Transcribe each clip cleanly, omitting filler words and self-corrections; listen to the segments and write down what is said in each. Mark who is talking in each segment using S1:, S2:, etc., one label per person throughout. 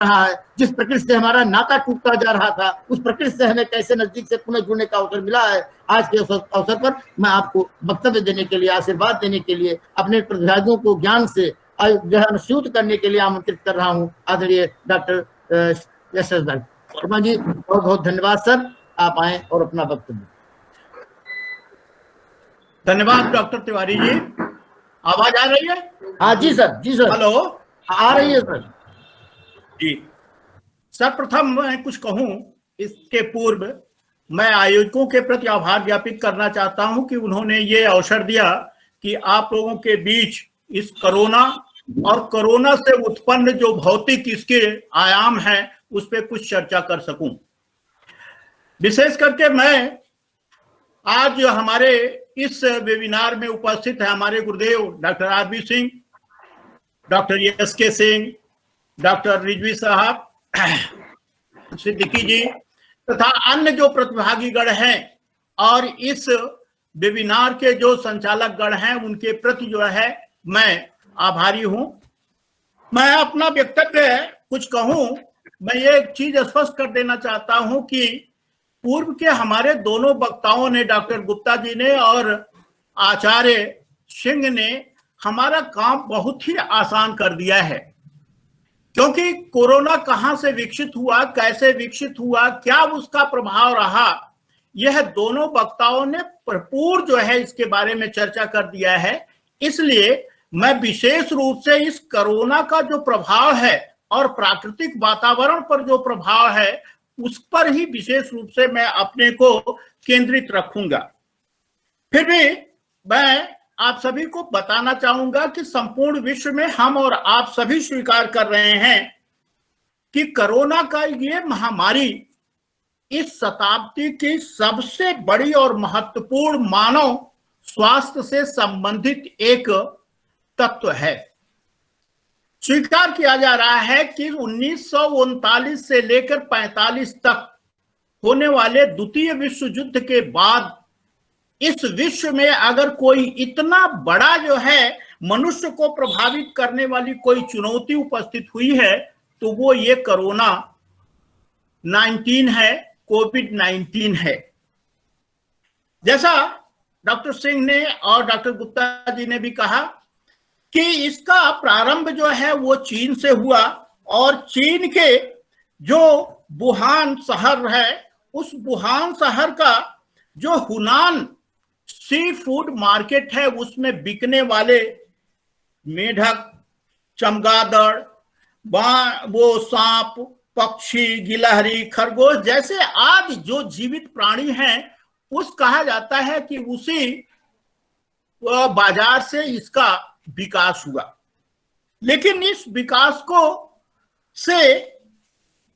S1: रहा है, जिस प्रकृति से हमारा नाता टूटता जा रहा था, उस प्रकृति से हमें कैसे नजदीक से पुनः जुड़ने का अवसर मिला है। आज के अवसर पर मैं आपको वक्तव्य देने के लिए, आशीर्वाद देने के लिए, अपने प्रतिभागियों को ज्ञान से जो है अनुसूत करने के लिए आमंत्रित कर रहा हूँ। आदरणीय डॉक्टर यशस वर्मा जी, बहुत बहुत धन्यवाद सर, आप आए और अपना वक्तव्य।
S2: धन्यवाद डॉक्टर तिवारी जी। आवाज आ रही है?
S1: हाँ जी सर, जी सर।
S2: हेलो,
S1: आ रही है सर
S2: जी। सर्वप्रथम मैं कुछ कहूं इसके पूर्व मैं आयोजकों के प्रति आभार ज्ञापित करना चाहता हूं कि उन्होंने ये अवसर दिया कि आप लोगों के बीच इस कोरोना और कोरोना से उत्पन्न जो भौतिक इसके आयाम हैं उस पर कुछ चर्चा कर सकूं। विशेष करके मैं आज हमारे इस वेबिनार में उपस्थित है हमारे गुरुदेव doctor RB. Singh, doctor S K. Singh, doctor Rizvi साहब, सिद्दीकी जी तथा अन्य जो प्रतिभागीगण हैं और इस वेबिनार के जो संचालक गण हैं उनके प्रति जो है मैं आभारी हूं। मैं अपना वक्तव्य कुछ कहूं, मैं ये एक चीज स्पष्ट कर देना चाहता हूं कि पूर्व के हमारे दोनों वक्ताओं ने, डॉक्टर गुप्ता जी ने और आचार्य सिंह ने, हमारा काम बहुत ही आसान कर दिया है। क्योंकि कोरोना कहां से विकसित हुआ, कैसे विकसित हुआ, क्या उसका प्रभाव रहा, यह दोनों वक्ताओं ने भरपूर जो है इसके बारे में चर्चा कर दिया है। इसलिए मैं विशेष रूप से इस कोरोना का जो प्रभाव है और प्राकृतिक वातावरण पर जो प्रभाव है उस पर ही विशेष रूप से मैं अपने को केंद्रित रखूंगा। फिर भी मैं आप सभी को बताना चाहूंगा कि संपूर्ण विश्व में हम और आप सभी स्वीकार कर रहे हैं कि कोरोना का ये महामारी इस शताब्दी की सबसे बड़ी और महत्वपूर्ण मानव स्वास्थ्य से संबंधित एक तत्व है। स्वीकार किया जा रहा है कि 1939 से लेकर 45 तक होने वाले द्वितीय विश्व युद्ध के बाद इस विश्व में अगर कोई इतना बड़ा जो है मनुष्य को प्रभावित करने वाली कोई चुनौती उपस्थित हुई है तो वो ये कोरोना 19 है, कोविड-19 है। जैसा डॉक्टर सिंह ने और डॉक्टर गुप्ता जी ने भी कहा कि इसका प्रारंभ जो है वो चीन से हुआ और चीन के जो वुहान शहर है उस वुहान शहर का जो हुनान सी फूड मार्केट है उसमें बिकने वाले मेढक, चमगादड़, वो सांप, पक्षी, गिलहरी, खरगोश जैसे आदि जो जीवित प्राणी हैं उस कहा जाता है कि उसी बाजार से इसका विकास हुआ। लेकिन इस विकास को से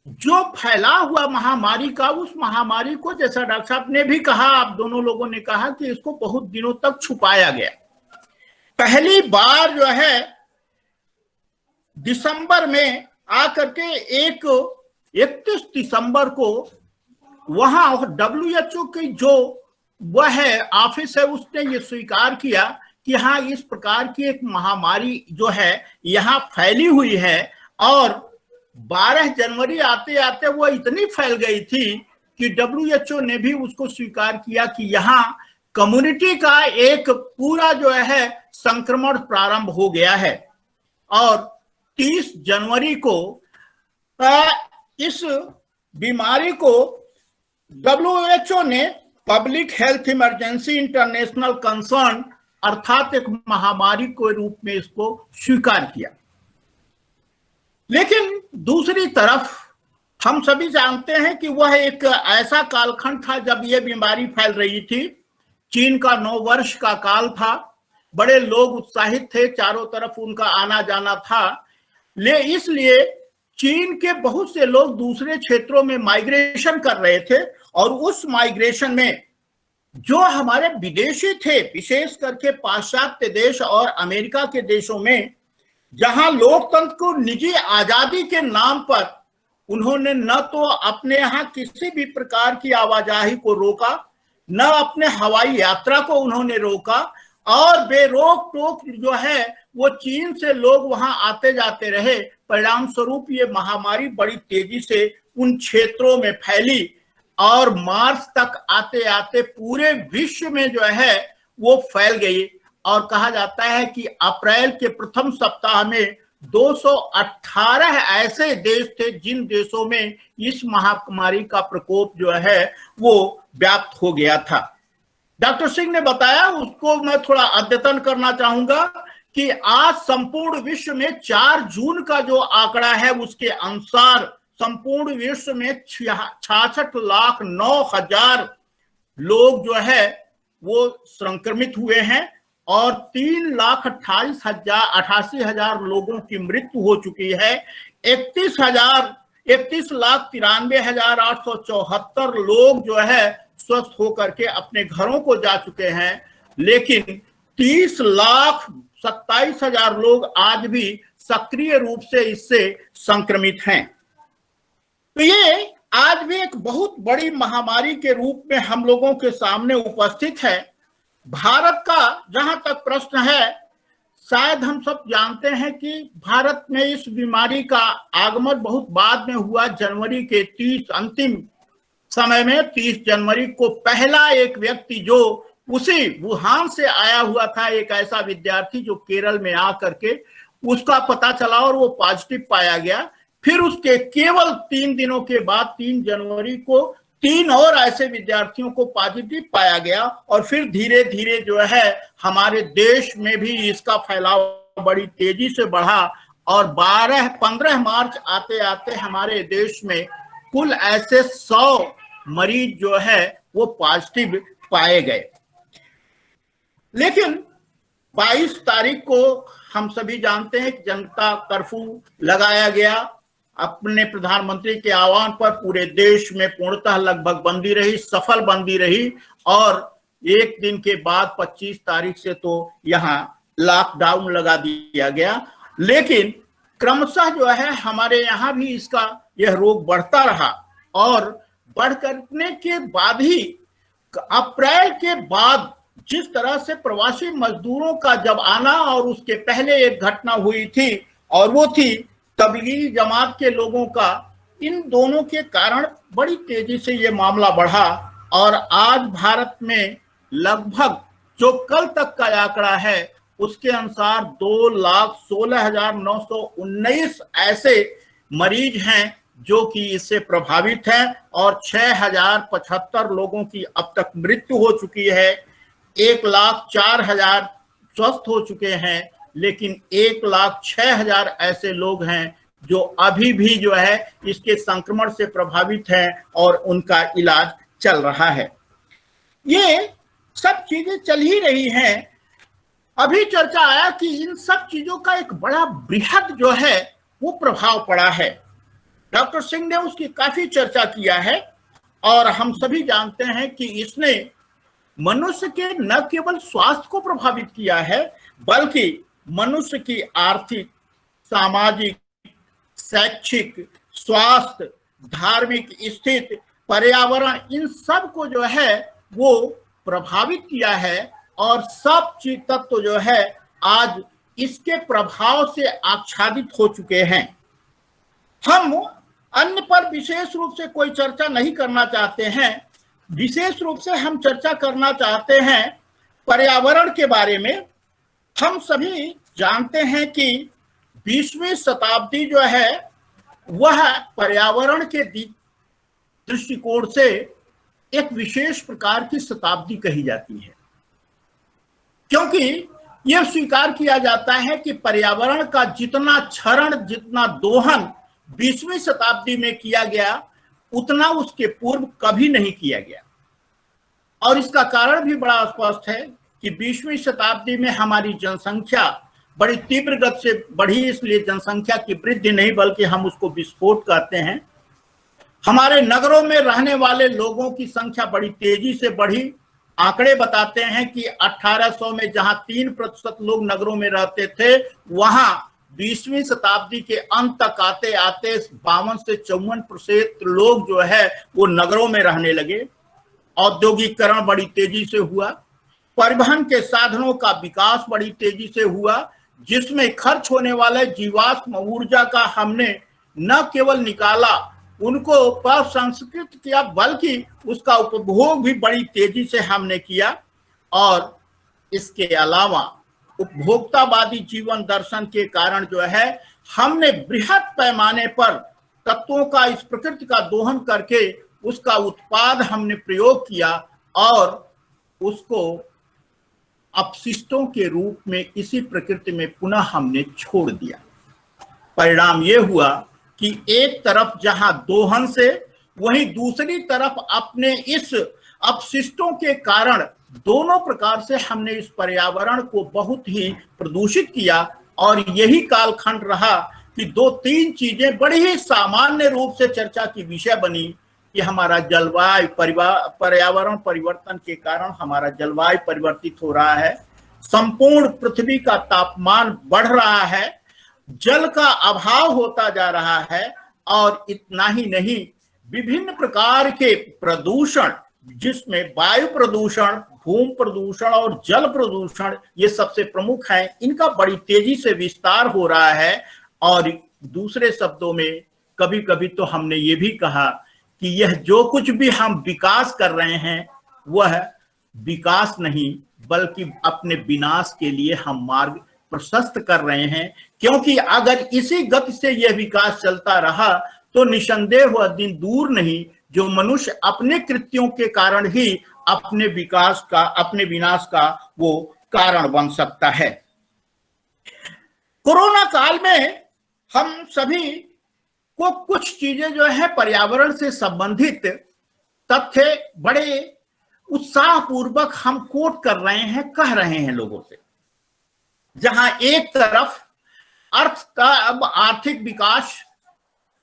S2: जो फैला हुआ महामारी का, उस महामारी को जैसा डॉक्टर साहब ने भी कहा, आप दोनों लोगों ने कहा कि इसको बहुत दिनों तक छुपाया गया। पहली बार जो है दिसंबर में आकर के 31 दिसंबर को वहां WHO की जो वह है ऑफिस है उसने ये स्वीकार किया कि हाँ इस प्रकार की एक महामारी जो है यहाँ फैली हुई है। और 12 जनवरी आते आते वो इतनी फैल गई थी कि WHO ने भी उसको स्वीकार किया कि यहाँ कम्युनिटी का एक पूरा जो है संक्रमण प्रारंभ हो गया है। और 30 जनवरी को इस बीमारी को WHO ने public health emergency international concern अर्थात एक महामारी के रूप में इसको स्वीकार किया। लेकिन दूसरी तरफ हम सभी जानते हैं कि वह एक ऐसा कालखंड था जब यह बीमारी फैल रही थी। चीन का 9 वर्ष का काल था, बड़े लोग उत्साहित थे, चारों तरफ उनका आना जाना था। इसलिए चीन के बहुत से लोग दूसरे क्षेत्रों में माइग्रेशन कर रहे थे और उस माइग्रेशन में जो हमारे विदेशी थे, विशेष करके पाश्चात्य देश और अमेरिका के देशों में, जहां लोकतंत्र को निजी आजादी के नाम पर उन्होंने न तो अपने यहाँ किसी भी प्रकार की आवाजाही को रोका, न अपने हवाई यात्रा को उन्होंने रोका और बेरोक टोक जो है वो चीन से लोग वहां आते जाते रहे। परिणाम स्वरूप ये महामारी बड़ी तेजी से उन क्षेत्रों में फैली और मार्च तक आते आते पूरे विश्व में जो है वो फैल गई। और कहा जाता है कि अप्रैल के प्रथम सप्ताह में 218 ऐसे देश थे जिन देशों में इस महामारी का प्रकोप जो है वो व्याप्त हो गया था। डॉक्टर सिंह ने बताया, उसको मैं थोड़ा अद्यतन करना चाहूंगा कि आज संपूर्ण विश्व में 4 जून का जो आंकड़ा है उसके अनुसार संपूर्ण विश्व में 66,09,000 लोग जो है वो संक्रमित हुए हैं और 3,88,000 लोगों की मृत्यु हो चुकी है। 31,93,874 लोग जो है स्वस्थ होकर के अपने घरों को जा चुके हैं, लेकिन 30,27,000 लोग आज भी सक्रिय रूप से इससे संक्रमित हैं। तो ये आज भी एक बहुत बड़ी महामारी के रूप में हम लोगों के सामने उपस्थित है। भारत का जहां तक प्रश्न है, शायद हम सब जानते हैं कि भारत में इस बीमारी का आगमन बहुत बाद में हुआ। जनवरी के 30 अंतिम समय में 30 जनवरी को पहला एक व्यक्ति जो उसी वुहान से आया हुआ था, एक ऐसा विद्यार्थी जो केरल में आकर के उसका पता चला और वो पॉजिटिव पाया गया। फिर उसके केवल 3 दिनों के बाद 3 जनवरी को 3 और ऐसे विद्यार्थियों को पॉजिटिव पाया गया और फिर धीरे धीरे जो है हमारे देश में भी इसका फैलाव बड़ी तेजी से बढ़ा और 15 मार्च आते आते हमारे देश में कुल ऐसे 100 मरीज जो है वो पॉजिटिव पाए गए। लेकिन 22 तारीख को हम सभी जानते हैं कि जनता कर्फ्यू लगाया गया। अपने प्रधानमंत्री के आह्वान पर पूरे देश में पूर्णतः लगभग बंदी रही, सफल बंदी रही और एक दिन के बाद 25 तारीख से तो यहाँ लॉकडाउन लगा दिया गया। लेकिन क्रमशः जो है हमारे यहाँ भी इसका यह रोग बढ़ता रहा और बढ़ करने के बाद ही अप्रैल के बाद जिस तरह से प्रवासी मजदूरों का जब आना और उसके पहले एक घटना हुई थी और वो थी तबलीगी जमात के लोगों का, इन दोनों के कारण बड़ी तेजी से ये मामला बढ़ा और आज भारत में लगभग जो कल तक का आंकड़ा है उसके अनुसार 2,16,919 ऐसे मरीज हैं जो कि इससे प्रभावित हैं और 6,075 लोगों की अब तक मृत्यु हो चुकी है। 1,04,000 स्वस्थ हो चुके हैं, लेकिन 1,06,000 ऐसे लोग हैं जो अभी भी जो है इसके संक्रमण से प्रभावित हैं और उनका इलाज चल रहा है। ये सब चीजें चल ही रही हैं। अभी चर्चा आया कि इन सब चीजों का एक बड़ा बृहद जो है वो प्रभाव पड़ा है। डॉक्टर सिंह ने उसकी काफी चर्चा किया है और हम सभी जानते हैं कि इसने मनुष्य के न केवल स्वास्थ्य को प्रभावित किया है बल्कि मनुष्य की आर्थिक, सामाजिक, शैक्षिक, स्वास्थ्य, धार्मिक स्थिति, पर्यावरण, इन सब को जो है वो प्रभावित किया है और सब चीज तत्व जो है आज इसके प्रभाव से आच्छादित हो चुके हैं। हम अन्य पर विशेष रूप से कोई चर्चा नहीं करना चाहते हैं, विशेष रूप से हम चर्चा करना चाहते हैं पर्यावरण के बारे में। हम सभी जानते हैं कि 20वीं शताब्दी जो है वह पर्यावरण के दृष्टिकोण से एक विशेष प्रकार की शताब्दी कही जाती है, क्योंकि यह स्वीकार किया जाता है कि पर्यावरण का जितना क्षरण, जितना दोहन 20वीं शताब्दी में किया गया उतना उसके पूर्व कभी नहीं किया गया। और इसका कारण भी बड़ा स्पष्ट है कि 20वीं शताब्दी में हमारी जनसंख्या बड़ी तीव्र गति से बढ़ी, इसलिए जनसंख्या की वृद्धि नहीं बल्कि हम उसको विस्फोट कहते हैं। हमारे नगरों में रहने वाले लोगों की संख्या बड़ी तेजी से बढ़ी। आंकड़े बताते हैं कि 1800 में जहां 3% लोग नगरों में रहते थे, वहां 20वीं शताब्दी के अंत तक आते आते 52 से 54% लोग जो है वो नगरों में रहने लगे। औद्योगिकरण बड़ी तेजी से हुआ, परिवहन के साधनों का विकास बड़ी तेजी से हुआ, जिसमें खर्च होने वाले जीवाश्म ऊर्जा का हमने न केवल निकाला, उनको प्रसंस्कृत किया, बल्कि उसका उपभोग भी बड़ी तेजी से हमने किया। और इसके अलावा उपभोक्तावादी जीवन दर्शन के कारण जो है हमने बृहद पैमाने पर तत्वों का, इस प्रकृति का दोहन करके उसका उत्पाद हमने प्रयोग किया और उसको अपशिष्टों के रूप में इसी प्रकृति में पुनः हमने छोड़ दिया। परिणाम ये हुआ कि एक तरफ जहां दोहन से, वहीं दूसरी तरफ अपने इस अपशिष्टों के कारण दोनों प्रकार से हमने इस पर्यावरण को बहुत ही प्रदूषित किया। और यही कालखंड रहा कि 2-3 चीजें बड़ी ही सामान्य रूप से चर्चा की विषय बनी कि हमारा जलवायु पर्यावरण परिवर्तन के कारण हमारा जलवायु परिवर्तित हो रहा है, संपूर्ण पृथ्वी का तापमान बढ़ रहा है, जल का अभाव होता जा रहा है, और इतना ही नहीं विभिन्न प्रकार के प्रदूषण, जिसमें वायु प्रदूषण, भूमि प्रदूषण और जल प्रदूषण ये सबसे प्रमुख हैं, इनका बड़ी तेजी से विस्तार हो रहा है। और दूसरे शब्दों में कभी कभी तो हमने ये भी कहा कि यह जो कुछ भी हम विकास कर रहे हैं वह विकास नहीं, बल्कि अपने विनाश के लिए हम मार्ग प्रशस्त कर रहे हैं। क्योंकि अगर इसी गति से यह विकास चलता रहा तो निसंदेह वह दिन दूर नहीं जो मनुष्य अपने कृत्यों के कारण ही अपने विकास का, अपने विनाश का वो कारण बन सकता है। कोरोना काल में हम सभी को कुछ चीजें जो है पर्यावरण से संबंधित तथ्य बड़े उत्साहपूर्वक हम कोट कर रहे हैं, कह रहे हैं लोगों से। जहां एक तरफ आर्थिक विकास,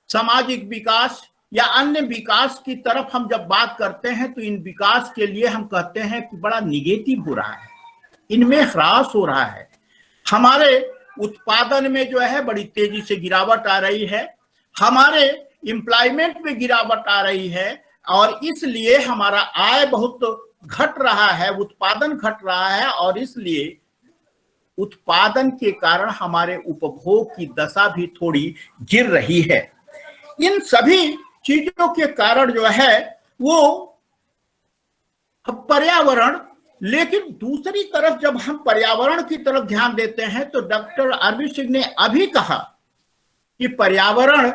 S2: सामाजिक विकास या अन्य विकास की तरफ हम जब बात करते हैं तो इन विकास के लिए हम कहते हैं कि बड़ा निगेटिव हो रहा है, इनमें ह्रास हो रहा है, हमारे उत्पादन में जो है बड़ी तेजी से गिरावट आ रही है, हमारे एम्प्लॉयमेंट में गिरावट आ रही है, और इसलिए हमारा आय बहुत घट रहा है, उत्पादन घट रहा है, और इसलिए उत्पादन के कारण हमारे उपभोग की दशा भी थोड़ी गिर रही है। इन सभी चीजों के कारण जो है वो पर्यावरण, लेकिन दूसरी तरफ जब हम पर्यावरण की तरफ ध्यान देते हैं तो डॉक्टर अरविंद सिंह ने अभी कहा कि पर्यावरण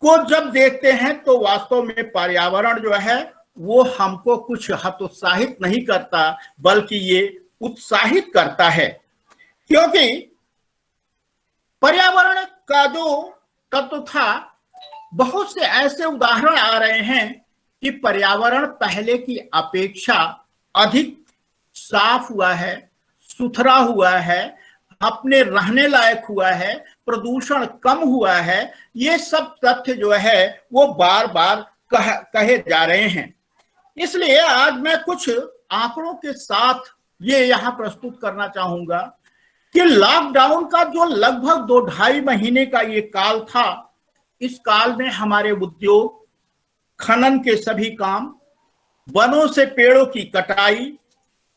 S2: को जब देखते हैं तो वास्तव में पर्यावरण जो है वो हमको कुछ हतोत्साहित नहीं करता, बल्कि ये उत्साहित करता है। क्योंकि पर्यावरण का जो तत्व था, बहुत से ऐसे उदाहरण आ रहे हैं कि पर्यावरण पहले की अपेक्षा अधिक साफ हुआ है, सुथरा हुआ है, अपने रहने लायक हुआ है, प्रदूषण कम हुआ है। ये सब तथ्य जो है वो बार बार कहे जा रहे हैं। इसलिए आज मैं कुछ आंकड़ों के साथ ये यहाँ प्रस्तुत करना चाहूंगा कि लॉकडाउन का जो लगभग 2-2.5 महीने का ये काल था, इस काल में हमारे उद्योग, खनन के सभी काम, वनों से पेड़ों की कटाई,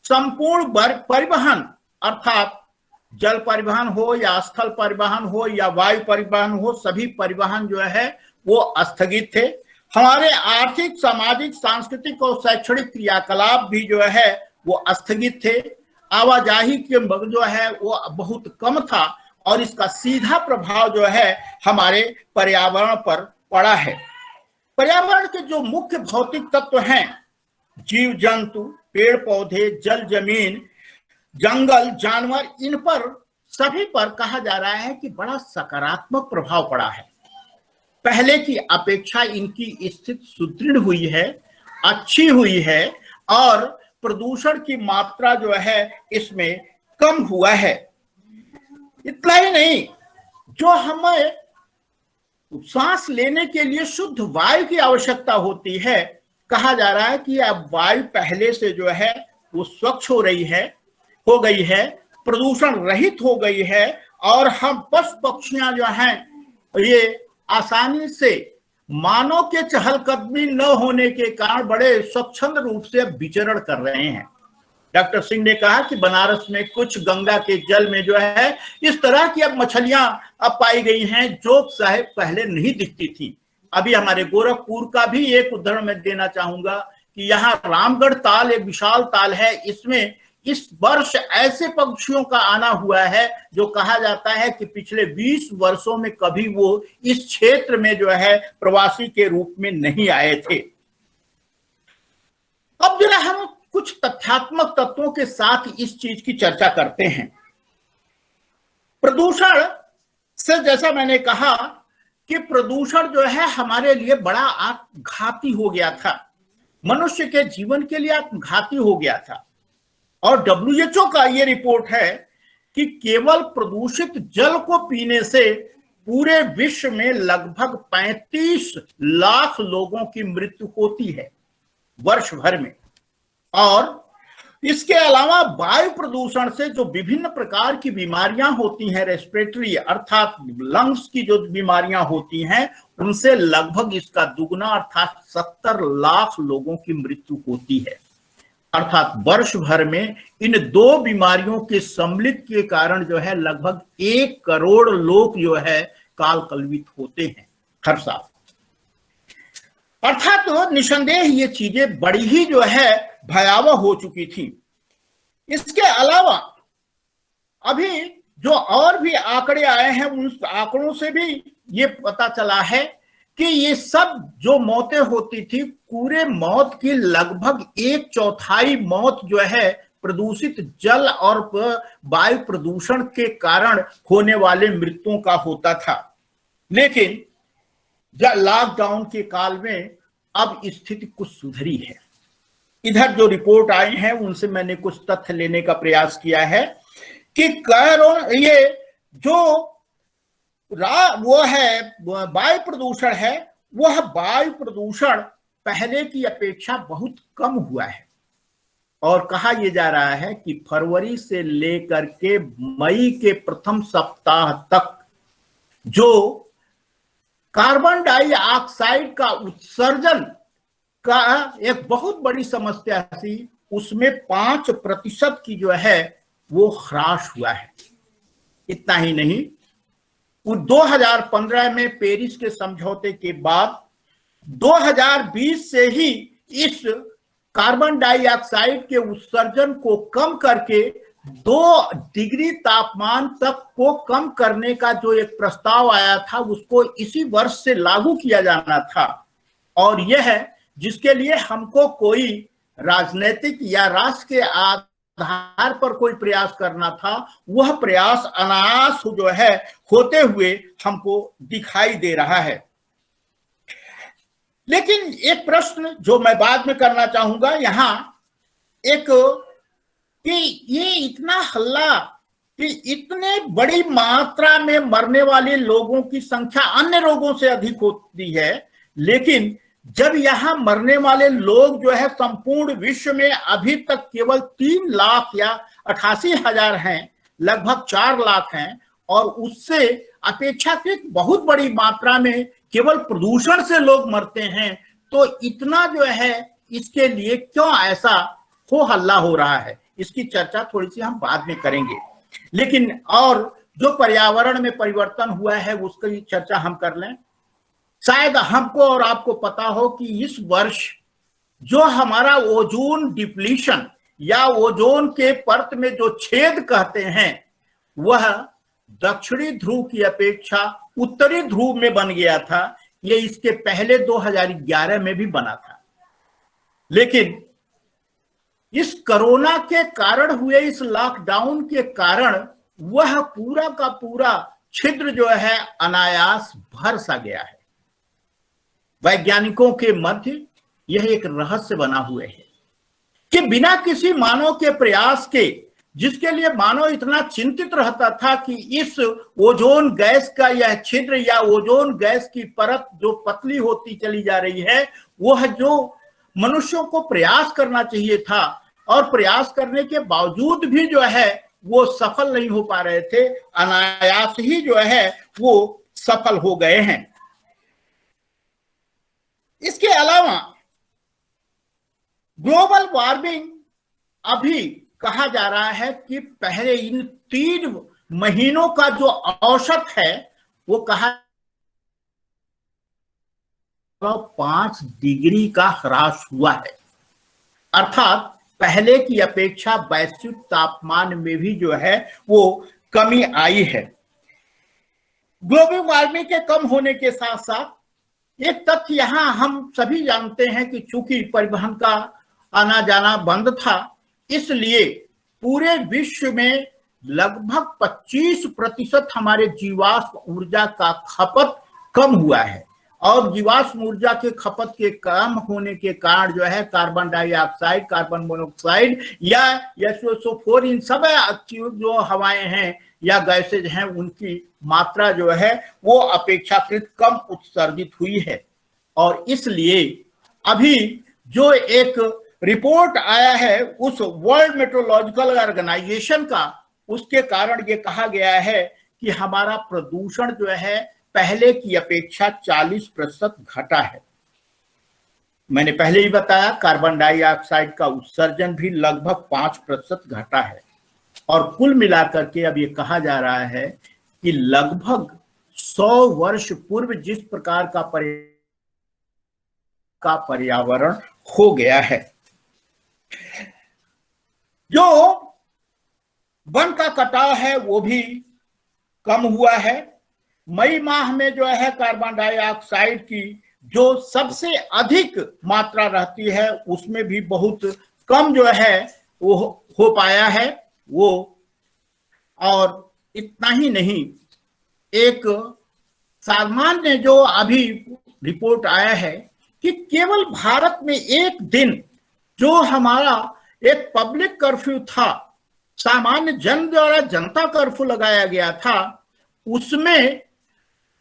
S2: संपूर्ण परिवहन अर्थात जल परिवहन हो या स्थल परिवहन हो या वायु परिवहन हो, सभी परिवहन जो है वो स्थगित थे। हमारे आर्थिक, सामाजिक, सांस्कृतिक और शैक्षणिक क्रियाकलाप भी जो है वो स्थगित थे। आवाजाही के जो है वो बहुत कम था, और इसका सीधा प्रभाव जो है हमारे पर्यावरण पर पड़ा है। पर्यावरण के जो मुख्य भौतिक तत्व हैं, जीव जंतु, पेड़ पौधे, जल जमीन, जंगल, जानवर, इन पर सभी पर कहा जा रहा है कि बड़ा सकारात्मक प्रभाव पड़ा है। पहले की अपेक्षा इनकी स्थिति सुदृढ़ हुई है, अच्छी हुई है, और प्रदूषण की मात्रा जो है इसमें कम हुआ है। इतना ही नहीं, जो हमें सांस लेने के लिए शुद्ध वायु की आवश्यकता होती है, कहा जा रहा है कि अब वायु पहले से जो है वो स्वच्छ हो गई है, प्रदूषण रहित हो गई है, और हम पशु पक्षियां जो हैं ये आसानी से मानव के चहलकदमी न होने के कारण बड़े स्वच्छंद रूप से विचरण कर रहे हैं। डॉक्टर सिंह ने कहा कि बनारस में कुछ गंगा के जल में जो है इस तरह की अब मछलियां अब पाई गई हैं जो शायद पहले नहीं दिखती थी। अभी हमारे गोरखपुर का भी एक उदाहरण मैं देना चाहूंगा कि यहाँ रामगढ़ ताल एक विशाल ताल है, इसमें इस वर्ष ऐसे पक्षियों का आना हुआ है जो कहा जाता है कि पिछले 20 वर्षों में कभी वो इस क्षेत्र में जो है प्रवासी के रूप में नहीं आए थे। अब जरा हम कुछ तथ्यात्मक तत्वों के साथ इस चीज की चर्चा करते हैं। प्रदूषण से, जैसा मैंने कहा कि प्रदूषण जो है हमारे लिए बड़ा घाती हो गया था, मनुष्य के जीवन के लिए घाती हो गया था। और WHO का ये रिपोर्ट है कि केवल प्रदूषित जल को पीने से पूरे विश्व में लगभग 35 लाख लोगों की मृत्यु होती है वर्ष भर में। और इसके अलावा वायु प्रदूषण से जो विभिन्न प्रकार की बीमारियां होती हैं, रेस्पिरेटरी अर्थात लंग्स की जो बीमारियां होती हैं, उनसे लगभग इसका दुगना अर्थात 70 लाख लोगों की मृत्यु होती है। अर्थात वर्ष भर में इन दो बीमारियों के सम्मिलित के कारण जो है लगभग 1 करोड़ लोग जो है काल कलवित होते हैं हर साल। अर्थात तो निसंदेह ये चीजें बड़ी ही जो है भयावह हो चुकी थी। इसके अलावा अभी जो और भी आंकड़े आए हैं उन आंकड़ों से भी ये पता चला है कि ये सब जो मौतें होती थी, पूरे मौत की लगभग 1/4 मौत जो है प्रदूषित जल और वायु प्रदूषण के कारण होने वाले मृत्युओं का होता था। लेकिन लॉकडाउन के काल में अब स्थिति कुछ सुधरी है। इधर जो रिपोर्ट आए हैं उनसे मैंने कुछ तथ्य लेने का प्रयास किया है कि ये जो वो है वायु प्रदूषण है, वह वायु प्रदूषण पहले की अपेक्षा बहुत कम हुआ है। और कहा यह जा रहा है कि फरवरी से लेकर के मई के प्रथम सप्ताह तक जो कार्बन डाइऑक्साइड का उत्सर्जन का एक बहुत बड़ी समस्या थी, उसमें 5% की जो है वो ह्रास हुआ है। इतना ही नहीं, 2015 में पेरिस के समझौते के बाद 2020 से ही इस कार्बन डाइऑक्साइड के उत्सर्जन को कम करके 2 डिग्री तापमान तक को कम करने का जो एक प्रस्ताव आया था, उसको इसी वर्ष से लागू किया जाना था। और यह है जिसके लिए हमको कोई राजनीतिक या राष्ट्र के आधार पर कोई प्रयास करना था, वह प्रयास अनायास जो है होते हुए हमको दिखाई दे रहा है। लेकिन एक प्रश्न जो मैं बाद में करना चाहूंगा यहां एक, कि ये इतना हल्ला कि इतने बड़ी मात्रा में मरने वाले लोगों की संख्या अन्य रोगों से अधिक होती है, लेकिन जब यहां मरने वाले लोग जो है संपूर्ण विश्व में अभी तक केवल 3 लाख या 88,000 हैं, लगभग 4 लाख हैं, और उससे अपेक्षाकृत बहुत बड़ी मात्रा में केवल प्रदूषण से लोग मरते हैं, तो इतना जो है इसके लिए क्यों ऐसा हो हल्ला हो रहा है, इसकी चर्चा थोड़ी सी हम बाद में करेंगे। लेकिन और जो पर्यावरण में परिवर्तन हुआ है उसकी चर्चा हम कर लें। शायद हमको और आपको पता हो कि इस वर्ष जो हमारा ओजोन डिप्लीशन या ओजोन के परत में जो छेद कहते हैं, वह दक्षिणी ध्रुव की अपेक्षा उत्तरी ध्रुव में बन गया था। ये इसके पहले 2011 में भी बना था, लेकिन इस कोरोना के कारण हुए इस लॉकडाउन के कारण वह पूरा का पूरा छिद्र जो है अनायास भर सा गया है। वैज्ञानिकों के मध्य यह एक रहस्य बना हुआ है कि बिना किसी मानव के प्रयास के, जिसके लिए मानव इतना चिंतित रहता था कि इस ओजोन गैस का यह छिद्र या ओजोन गैस की परत जो पतली होती चली जा रही है, वह जो मनुष्यों को प्रयास करना चाहिए था और प्रयास करने के बावजूद भी जो है वो सफल नहीं हो पा रहे थे, अनायास ही जो है वो सफल हो गए हैं। इसके अलावा ग्लोबल वार्मिंग अभी कहा जा रहा है कि पहले इन 3 महीनों का जो औसत है वो कहा 5 डिग्री का ह्रास हुआ है। अर्थात पहले की अपेक्षा वैश्विक तापमान में भी जो है वो कमी आई है। ग्लोबल वार्मिंग के कम होने के साथ साथ एक तथ्य यहां हम सभी जानते हैं कि चूंकि परिवहन का आना जाना बंद था, इसलिए पूरे विश्व में लगभग 25% हमारे जीवाश्म ऊर्जा का खपत कम हुआ है। और जीवाश्म ऊर्जा के खपत के कम होने के कारण जो है कार्बन डाइऑक्साइड, कार्बन मोनोऑक्साइड या SO4 इन सब जो हवाएं हैं या गैसेज हैं उनकी मात्रा जो है वो अपेक्षाकृत कम उत्सर्जित हुई है। और इसलिए अभी जो एक रिपोर्ट आया है उस वर्ल्ड मेट्रोलॉजिकल ऑर्गेनाइजेशन का, उसके कारण ये कहा गया है कि हमारा प्रदूषण जो है पहले की अपेक्षा 40% घटा है। मैंने पहले ही बताया कार्बन डाइऑक्साइड का उत्सर्जन भी लगभग 5% घटा है। और कुल मिलाकर के अब ये कहा जा रहा है कि लगभग 100 वर्ष पूर्व जिस प्रकार का पर्यावरण हो गया है, जो वन का कटाव है वो भी कम हुआ है। मई माह में जो है कार्बन डाइऑक्साइड की जो सबसे अधिक मात्रा रहती है उसमें भी बहुत कम जो है वो हो पाया है वो। और इतना ही नहीं, एक सामान्य जो अभी रिपोर्ट आया है कि केवल भारत में एक दिन जो हमारा एक पब्लिक कर्फ्यू था, सामान्य जन द्वारा जनता कर्फ्यू लगाया गया था, उसमें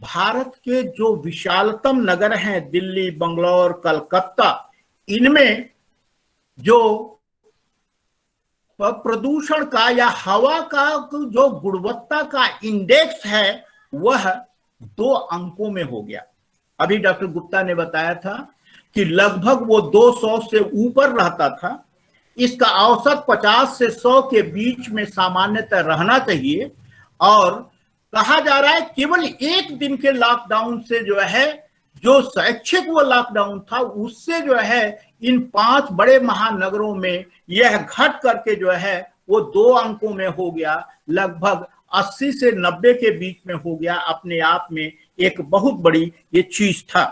S2: भारत के जो विशालतम नगर हैं दिल्ली, बंगलौर, कलकत्ता, इनमें जो प्रदूषण का या हवा का जो गुणवत्ता का इंडेक्स है वह 2 अंकों में हो गया। अभी डॉक्टर गुप्ता ने बताया था कि लगभग वो 200 से ऊपर रहता था। इसका औसत 50 से 100 के बीच में सामान्यतः रहना चाहिए। और कहा जा रहा है केवल एक दिन के लॉकडाउन से जो है, जो स्वैच्छिक वो लॉकडाउन था, उससे जो है इन 5 बड़े महानगरों में यह घट करके जो है वो 2 अंकों में हो गया, लगभग 80 से 90 के बीच में हो गया। अपने आप में एक बहुत बड़ी ये चीज था।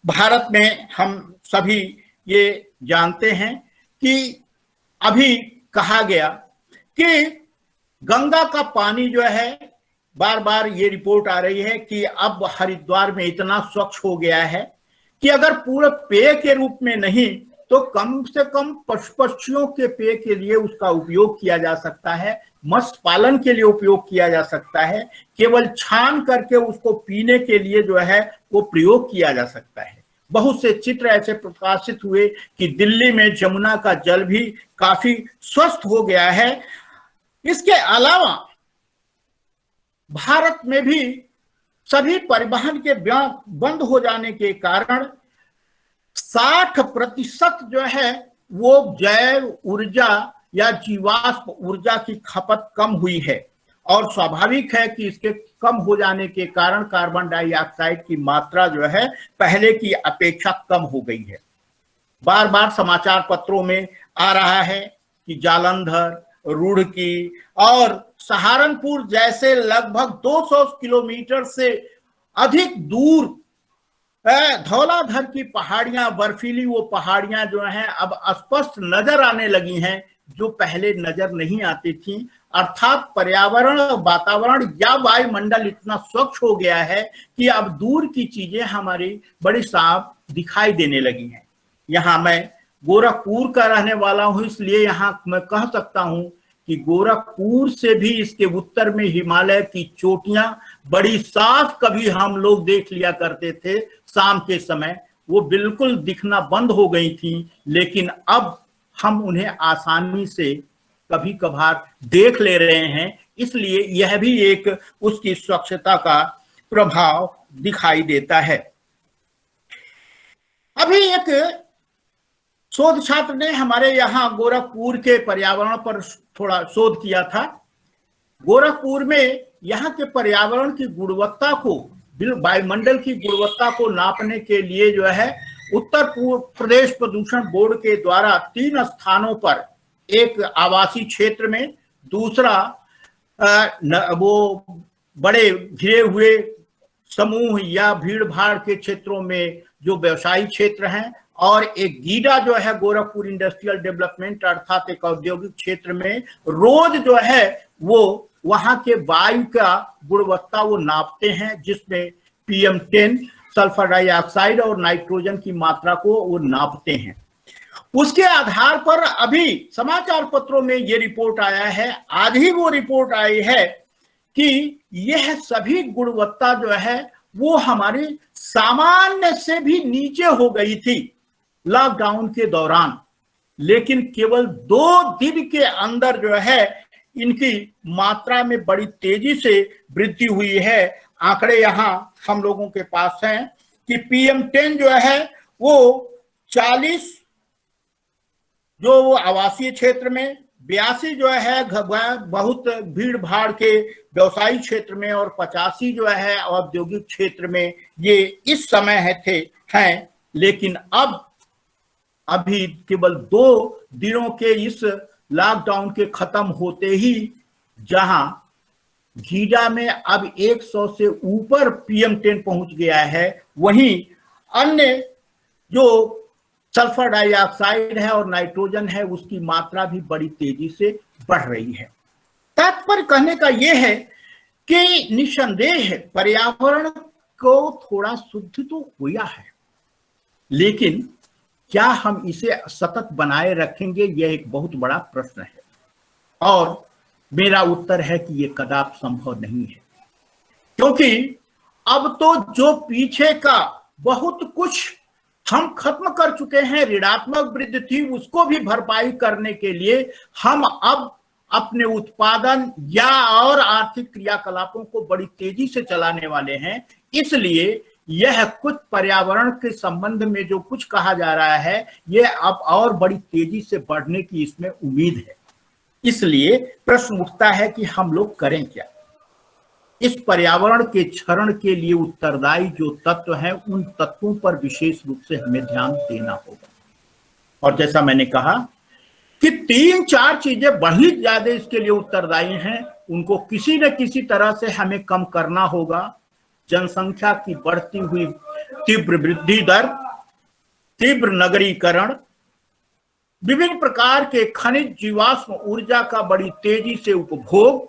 S2: भारत में हम सभी ये जानते हैं कि अभी कहा गया कि गंगा का पानी जो है, बार बार ये रिपोर्ट आ रही है कि अब हरिद्वार में इतना स्वच्छ हो गया है कि अगर पूरे पेय के रूप में नहीं तो कम से कम पशु पक्षियों के पेय के लिए उसका उपयोग किया जा सकता है, मत्स्य पालन के लिए उपयोग किया जा सकता है, केवल छान करके उसको पीने के लिए जो है वो प्रयोग किया जा सकता है। बहुत से चित्र ऐसे प्रकाशित हुए कि दिल्ली में जमुना का जल भी काफी स्वस्थ हो गया है। इसके अलावा भारत में भी सभी परिवहन के बंद हो जाने के कारण 60% जो है वो जैव ऊर्जा या जीवाश्म ऊर्जा की खपत कम हुई है। और स्वाभाविक है कि इसके कम हो जाने के कारण कार्बन डाइऑक्साइड की मात्रा जो है पहले की अपेक्षा कम हो गई है। बार बार समाचार पत्रों में आ रहा है कि जालंधर, रुड़की और सहारनपुर जैसे लगभग 200 किलोमीटर से अधिक दूर धौलाधर की पहाड़ियां, बर्फीली वो पहाड़ियां जो हैं अब स्पष्ट नजर आने लगी हैं, जो पहले नजर नहीं आती थी। अर्थात पर्यावरण, वातावरण या वायुमंडल इतना स्वच्छ हो गया है कि अब दूर की चीजें हमारी बड़ी साफ दिखाई देने लगी हैं। यहाँ मैं गोरखपुर का रहने वाला हूँ, इसलिए यहाँ मैं कह सकता हूँ कि गोरखपुर से भी इसके उत्तर में हिमालय की चोटियां बड़ी साफ कभी हम लोग देख लिया करते थे शाम के समय, वो बिल्कुल दिखना बंद हो गई थी, लेकिन अब हम उन्हें आसानी से कभी कभार देख ले रहे हैं। इसलिए यह भी एक उसकी स्वच्छता का प्रभाव दिखाई देता है। अभी एक शोध छात्र ने हमारे यहाँ गोरखपुर के पर्यावरण पर थोड़ा शोध किया था। गोरखपुर में यहाँ के पर्यावरण की गुणवत्ता को, वायुमंडल की गुणवत्ता को नापने के लिए जो है उत्तर प्रदेश प्रदूषण बोर्ड के द्वारा 3 स्थानों पर, एक आवासीय क्षेत्र में, दूसरा वो बड़े घिरे हुए समूह या भीड़ भाड़ के क्षेत्रों में जो व्यवसायिक क्षेत्र हैं, और एक गीडा जो है गोरखपुर इंडस्ट्रियल डेवलपमेंट अर्थात एक औद्योगिक क्षेत्र में रोज जो है वो वहां के वायु का गुणवत्ता वो नापते हैं, जिसमें PM10, सल्फर डाइऑक्साइड और नाइट्रोजन की मात्रा को वो नापते हैं। उसके आधार पर अभी समाचार पत्रों में ये रिपोर्ट आया है, आज ही वो रिपोर्ट आई है कि यह सभी गुणवत्ता जो है वो हमारी सामान्य से भी नीचे हो गई थी लॉकडाउन के दौरान, लेकिन केवल 2 दिन के अंदर जो है इनकी मात्रा में बड़ी तेजी से वृद्धि हुई है। आंकड़े यहां हम लोगों के पास हैं कि PM10 जो है वो 40 जो वो आवासीय क्षेत्र में, 82 जो है बहुत भीड़ भाड़ के व्यवसायिक क्षेत्र में, और 85 जो है औद्योगिक क्षेत्र में ये इस समय हैं। लेकिन अब अभी केवल 2 दिनों के इस लॉकडाउन के खत्म होते ही जहां गीडा में अब 100 से ऊपर PM10 पहुंच गया है, वहीं अन्य जो सल्फर डाइऑक्साइड है और नाइट्रोजन है उसकी मात्रा भी बड़ी तेजी से बढ़ रही है। तात्पर्य कहने का यह है कि निसंदेह पर्यावरण को थोड़ा शुद्ध तो हुआ है, लेकिन क्या हम इसे सतत बनाए रखेंगे, यह एक बहुत बड़ा प्रश्न है। और मेरा उत्तर है कि यह कदापि संभव नहीं है, क्योंकि अब तो जो पीछे का बहुत कुछ हम खत्म कर चुके हैं, ऋणात्मक वृद्धि थी उसको भी भरपाई करने के लिए हम अब अपने उत्पादन या और आर्थिक क्रियाकलापों को बड़ी तेजी से चलाने वाले हैं। इसलिए यह कुछ पर्यावरण के संबंध में जो कुछ कहा जा रहा है यह अब और बड़ी तेजी से बढ़ने की इसमें उम्मीद है। इसलिए प्रश्न उठता है कि हम लोग करें क्या। इस पर्यावरण के क्षरण के लिए उत्तरदायी जो तत्व हैं उन तत्वों पर विशेष रूप से हमें ध्यान देना होगा। और जैसा मैंने कहा कि 3-4 चीजें बड़ी ज्यादा इसके लिए उत्तरदायी हैं, उनको किसी न किसी तरह से हमें कम करना होगा। जनसंख्या की बढ़ती हुई तीव्र वृद्धि दर, तीव्र नगरीकरण, विभिन्न प्रकार के खनिज जीवाश्म ऊर्जा का बड़ी तेजी से उपभोग,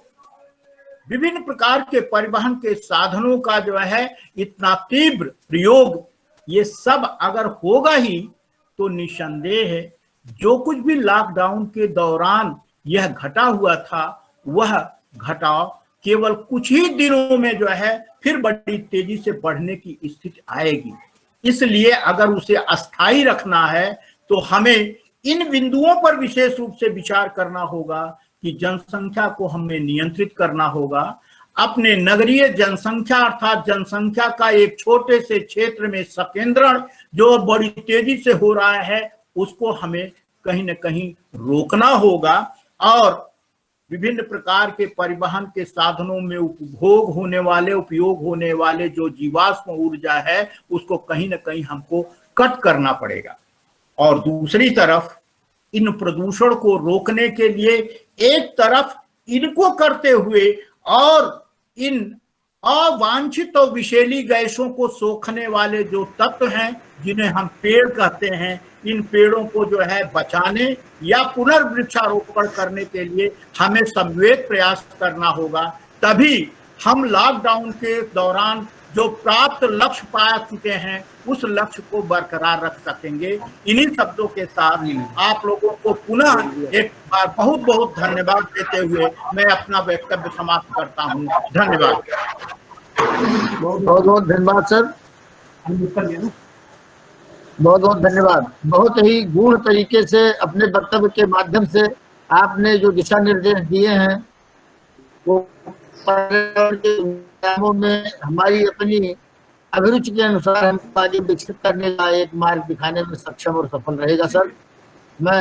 S2: विभिन्न प्रकार के परिवहन के साधनों का जो है इतना तीव्र प्रयोग, ये सब अगर होगा ही तो निसंदेह जो कुछ भी लॉकडाउन के दौरान यह घटा हुआ था वह घटाव केवल कुछ ही दिनों में जो है फिर बड़ी तेजी से बढ़ने की स्थिति आएगी। इसलिए अगर उसे अस्थायी रखना है तो हमें इन बिंदुओं पर विशेष रूप से विचार करना होगा कि जनसंख्या को हमें नियंत्रित करना होगा। अपने नगरीय जनसंख्या अर्थात जनसंख्या का एक छोटे से क्षेत्र में संकेंद्रण जो बड़ी तेजी से हो रहा है उसको हमें कहीं न कहीं रोकना होगा, और विभिन्न प्रकार के परिवहन के साधनों में उपयोग होने वाले जो जीवाश्म ऊर्जा है उसको कहीं न कहीं हमको कट करना पड़ेगा। और दूसरी तरफ इन प्रदूषण को रोकने के लिए एक तरफ इनको करते हुए और इन अवांछित और विषैली गैसों को सोखने वाले जो तत्व हैं जिन्हें हम पेड़ कहते हैं, इन पेड़ों को जो है बचाने या पुनर्वृक्षारोपण करने के लिए हमें समवेत प्रयास करना होगा। तभी हम लॉकडाउन के दौरान जो प्राप्त लक्ष्य पा चुके हैं उस लक्ष्य को बरकरार रख सकेंगे। इन्हीं शब्दों के साथ आप लोगों को पुनः एक बार बहुत बहुत धन्यवाद देते हुए मैं अपना वक्तव्य समाप्त करता हूँ। धन्यवाद।
S1: बहुत बहुत धन्यवाद सर, बहुत बहुत धन्यवाद। बहुत ही गूढ़ तरीके से अपने वक्तव्य के माध्यम से आपने जो दिशा निर्देश दिए हैं वो पर्यावरण में हमारी अपनी अभिरुचि के अनुसार हम आगे विकसित करने का एक मार्ग दिखाने में सक्षम और सफल रहेगा सर। मैं